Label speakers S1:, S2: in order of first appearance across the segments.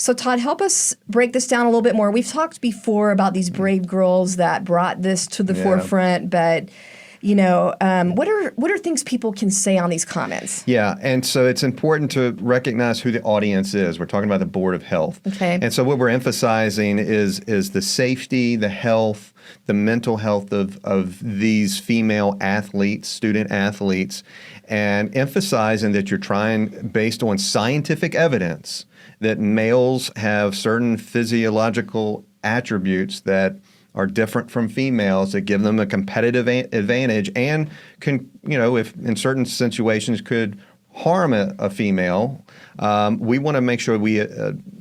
S1: So Todd, help us break this down a little bit more. We've talked before about these brave girls that brought this to the forefront, but what are things people can say on these comments?
S2: Yeah, and so it's important to recognize who the audience is. We're talking about the Board of Health.
S1: Okay.
S2: And so what we're emphasizing is the safety, the health, the mental health of these female athletes, student athletes, and emphasizing that you're trying, based on scientific evidence, that males have certain physiological attributes that are different from females that give them a competitive advantage and can, if in certain situations could harm a female. We want to make sure we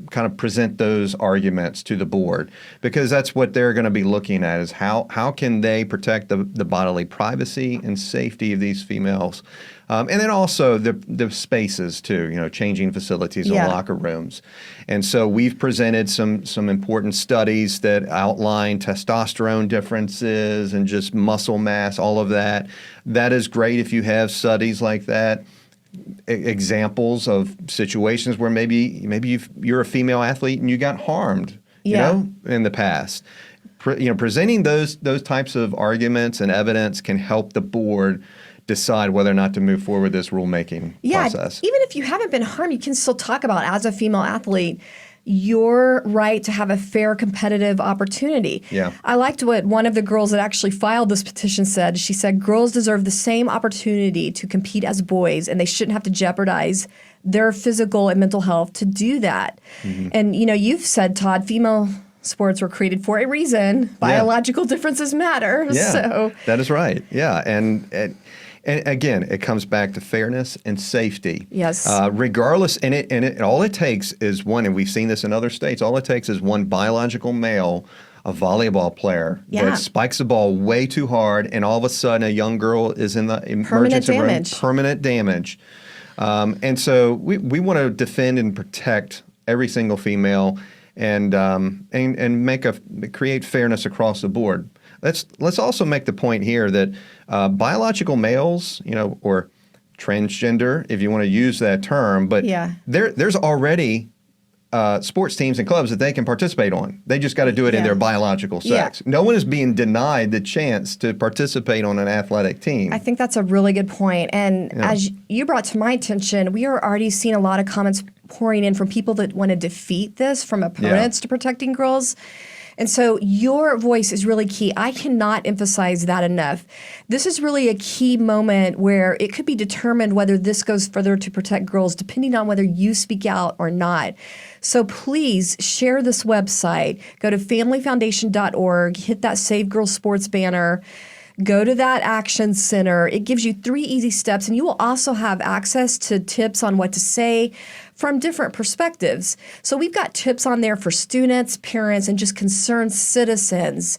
S2: kind of present those arguments to the board, because that's what they're going to be looking at, is how can they protect the bodily privacy and safety of these females. And then also the spaces too, changing facilities and locker rooms. And so we've presented some important studies that outline testosterone differences and just muscle mass, all of that. That is great if you have studies like that. Examples of situations where maybe you're a female athlete and you got harmed, in the past. Presenting those types of arguments and evidence can help the board decide whether or not to move forward with this rulemaking process.
S1: Even if you haven't been harmed, you can still talk about, as a female athlete, your right to have a fair competitive opportunity.
S2: Yeah.
S1: I liked what one of the girls that actually filed this petition said. She said, girls deserve the same opportunity to compete as boys, and they shouldn't have to jeopardize their physical and mental health to do that. Mm-hmm. And, you've said, Todd, female sports were created for a reason. Biological differences matter.
S2: Yeah,
S1: so
S2: that is right. Yeah, and again, it comes back to fairness and safety.
S1: Yes.
S2: Regardless, and all it takes is one, and we've seen this in other states, all it takes is one biological male, a volleyball player, that spikes the ball way too hard, and all of a sudden a young girl is in the emergency room. Permanent damage. And so we want to defend and protect every single female and create fairness across the board. Let's also make the point here that biological males, or transgender, if you want to use that term, but there's already sports teams and clubs that they can participate on. They just got to do it in their biological sex. No one is being denied the chance to participate on an athletic team.
S1: I think that's a really good point. And as you brought to my attention, we are already seeing a lot of comments pouring in from people that want to defeat this, from opponents to protecting girls. And so your voice is really key. I cannot emphasize that enough. This is really a key moment where it could be determined whether this goes further to protect girls, depending on whether you speak out or not. So please share this website. Go to familyfoundation.org, hit that Save Girls Sports banner. Go to that action center. It gives you 3 easy steps, and you will also have access to tips on what to say from different perspectives. So we've got tips on there for students, parents, and just concerned citizens.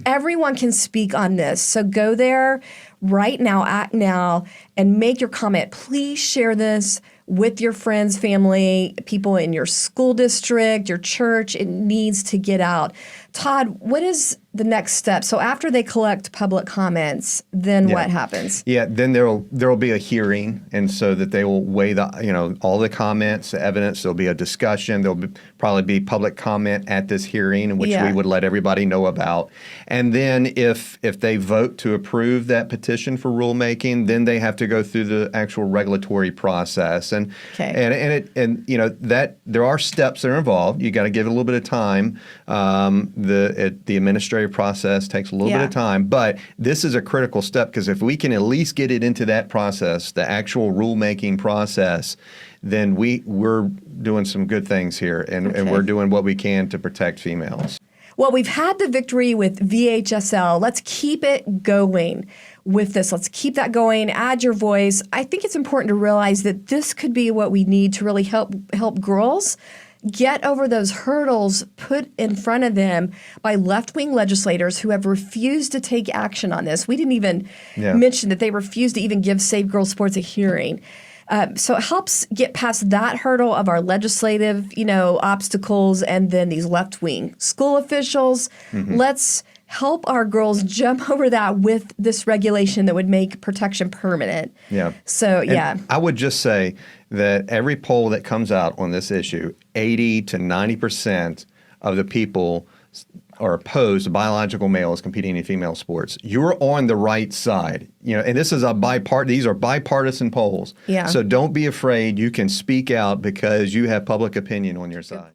S1: Everyone can speak on this. So go there right now, act now, and make your comment. Please share this with your friends, family, people in your school district, your church. It needs to get out. Todd, what is the next step? So after they collect public comments, then what happens?
S2: Yeah, then there'll be a hearing, and so that they will weigh all the comments, the evidence. There'll be a discussion. There'll probably be public comment at this hearing, which we would let everybody know about. And then if they vote to approve that petition for rulemaking, then they have to go through the actual regulatory process. And that there are steps that are involved. You got to give it a little bit of time. The administrative process takes a little bit of time, but this is a critical step, because if we can at least get it into that process, the actual rulemaking process, then we're doing some good things here, and we're doing what we can to protect females.
S1: Well, we've had the victory with VHSL. Let's keep it going with this. Let's keep that going. Add your voice. I think it's important to realize that this could be what we need to really help girls get over those hurdles put in front of them by left-wing legislators who have refused to take action on this. We didn't even mention that they refused to even give Save Girls Sports a hearing. So it helps get past that hurdle of our legislative, obstacles, and then these left-wing school officials. Let's help our girls jump over that with this regulation that would make protection permanent.
S2: Yeah.
S1: So, yeah.
S2: And I would just say that every poll that comes out on this issue, 80 to 90% of the people are opposed to biological males competing in female sports. You're on the right side, and this is these are bipartisan polls.
S1: Yeah.
S2: So don't be afraid. You can speak out because you have public opinion on your side.